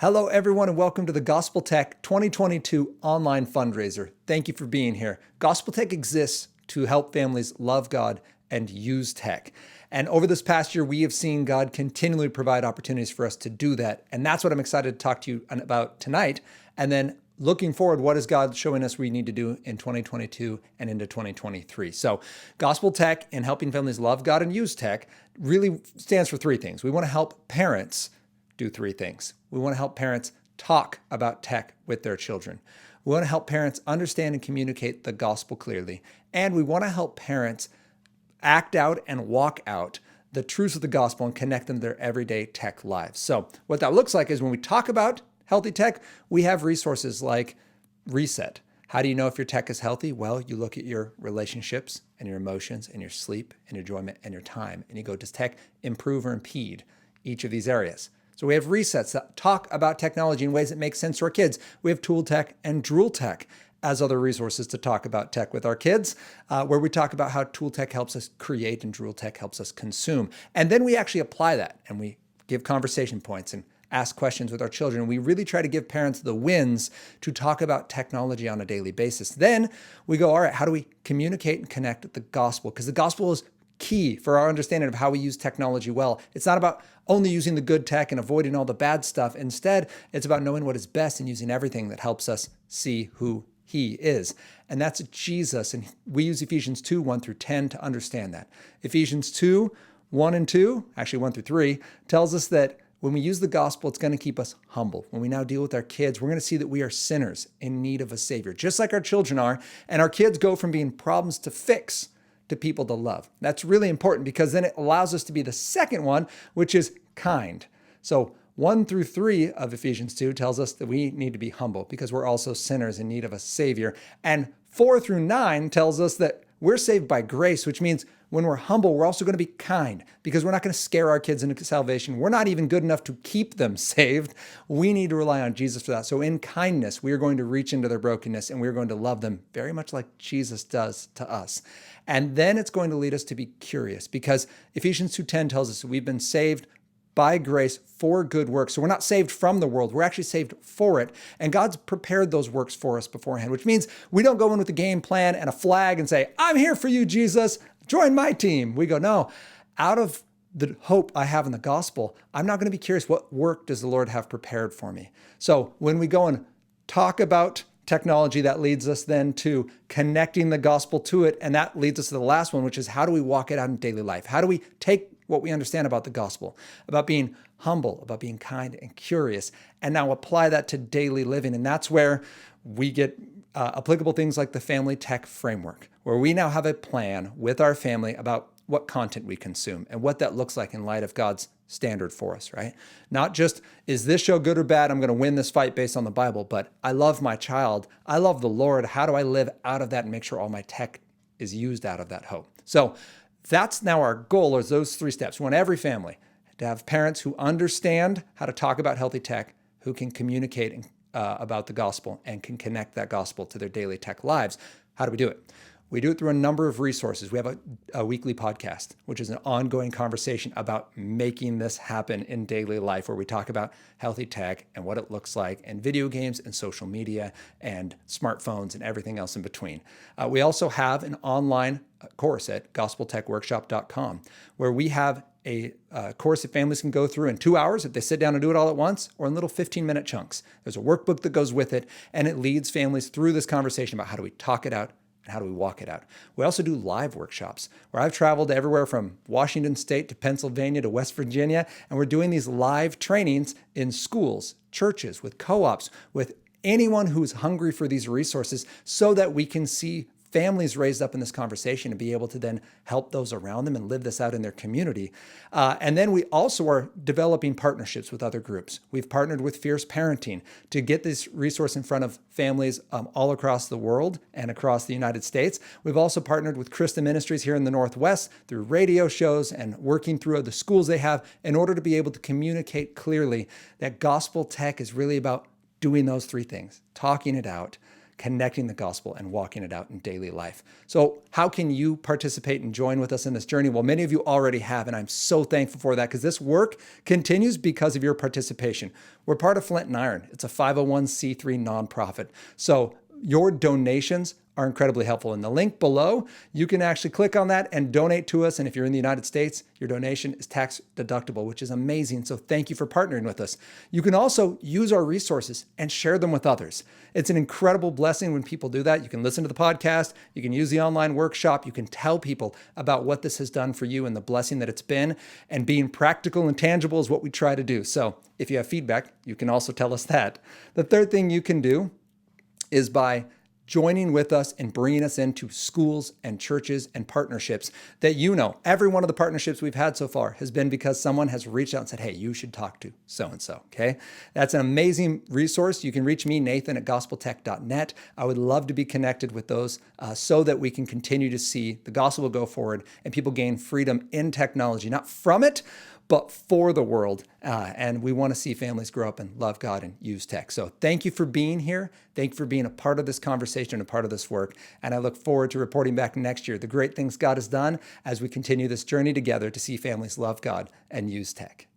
Hello, everyone, and welcome to the Gospel Tech 2022 online fundraiser. Thank you for being here. Gospel Tech exists to help families love God and use tech. And over this past year, we have seen God continually provide opportunities for us to do that. And that's what I'm excited to talk to you about tonight. And then looking forward, what is God showing us we need to do in 2022 and into 2023? So Gospel Tech and helping families love God and use tech really stands for three things. We want to help parents do three things. We want to help parents talk about tech with their children. We want to help parents understand and communicate the gospel clearly. And we want to help parents act out and walk out the truths of the gospel and connect them to their everyday tech lives. So what that looks like is when we talk about healthy tech, we have resources like Reset. How do you know if your tech is healthy? Well, you look at your relationships and your emotions and your sleep and your enjoyment and your time. And you go, does tech improve or impede each of these areas? So we have resets that talk about technology in ways that make sense to our kids. We have Tool Tech and Drool Tech as other resources to talk about tech with our kids, where we talk about how Tool Tech helps us create and Drool Tech helps us consume. And then we actually apply that and we give conversation points and ask questions with our children. We really try to give parents the wins to talk about technology on a daily basis. Then we go, all right, how do we communicate and connect the gospel? Because the gospel is key for our understanding of how we use technology well. It's not about only using the good tech and avoiding all the bad stuff. Instead, it's about knowing what is best and using everything that helps us see who he is. And that's Jesus. And we use Ephesians 2, 1 through 10 to understand that. Ephesians 2, 1 and 2, actually 1 through 3, tells us that when we use the gospel, it's going to keep us humble. When we now deal with our kids, we're going to see that we are sinners in need of a savior, just like our children are. And our kids go from being problems to fix to people to love. That's really important because then it allows us to be the second one, which is kind. So 1 through 3 of Ephesians 2 tells us that we need to be humble because we're also sinners in need of a savior. And 4 through 9 tells us that we're saved by grace, which means when we're humble, we're also going to be kind because we're not going to scare our kids into salvation. We're not even good enough to keep them saved. We need to rely on Jesus for that. So in kindness, we are going to reach into their brokenness and we're going to love them very much like Jesus does to us. And then it's going to lead us to be curious because Ephesians 2:10 tells us that we've been saved by grace for good works. So we're not saved from the world. We're actually saved for it. And God's prepared those works for us beforehand, which means we don't go in with a game plan and a flag and say, I'm here for you, Jesus. Join my team. We go, no, out of the hope I have in the gospel, I'm not going to be curious what work does the Lord have prepared for me. So when we go and talk about technology, that leads us then to connecting the gospel to it. And that leads us to the last one, which is how do we walk it out in daily life? How do we take what we understand about the gospel, about being humble, about being kind and curious, and now apply that to daily living? And that's where we get applicable things like the family tech framework, where we now have a plan with our family about what content we consume and what that looks like in light of God's standard for us, right? Not just, is this show good or bad? I'm going to win this fight based on the Bible, but I love my child. I love the Lord. How do I live out of that and make sure all my tech is used out of that hope? So that's now our goal, is those three steps. We want every family to have parents who understand how to talk about healthy tech, who can communicate about the gospel and can connect that gospel to their daily tech lives. How do we do it? We do it through a number of resources. We have a weekly podcast, which is an ongoing conversation about making this happen in daily life, where we talk about healthy tech and what it looks like, and video games and social media and smartphones and everything else in between. We also have an online course at gospeltechworkshop.com, where we have a course that families can go through in 2 hours if they sit down and do it all at once, or in little 15-minute chunks. There's a workbook that goes with it, and it leads families through this conversation about how do we talk it out and how do we walk it out. We also do live workshops where I've traveled everywhere from Washington State to Pennsylvania to West Virginia, and we're doing these live trainings in schools, churches, with co-ops, with anyone who's hungry for these resources, so that we can see families raised up in this conversation and be able to then help those around them and live this out in their community. And then we also are developing partnerships with other groups. We've partnered with Fierce Parenting to get this resource in front of families all across the world and across the United States. We've also partnered with Christa Ministries here in the Northwest through radio shows and working through the schools they have in order to be able to communicate clearly that gospel tech is really about doing those three things: talking it out, connecting the gospel and walking it out in daily life. So how can you participate and join with us in this journey? Well, many of you already have, and I'm so thankful for that because this work continues because of your participation. We're part of Flint and Iron. It's a 501c3 nonprofit. So your donations are incredibly helpful. In the link below, you can actually click on that and donate to us. And if you're in the United States, your donation is tax deductible, which is amazing. So thank you for partnering with us. You can also use our resources and share them with others. It's an incredible blessing when people do that. You can listen to the podcast, you can use the online workshop, you can tell people about what this has done for you and the blessing that it's been. And being practical and tangible is what we try to do. So if you have feedback, you can also tell us that. The third thing you can do is by joining with us and bringing us into schools and churches and partnerships that every one of the partnerships we've had so far has been because someone has reached out and said, hey, you should talk to so-and-so, okay? That's an amazing resource. You can reach me, Nathan, at gospeltech.net. I would love to be connected with those so that we can continue to see the gospel go forward and people gain freedom in technology, not from it, but for the world. And we want to see families grow up and love God and use tech. So thank you for being here. Thank you for being a part of this conversation, a part of this work. And I look forward to reporting back next year the great things God has done as we continue this journey together to see families love God and use tech.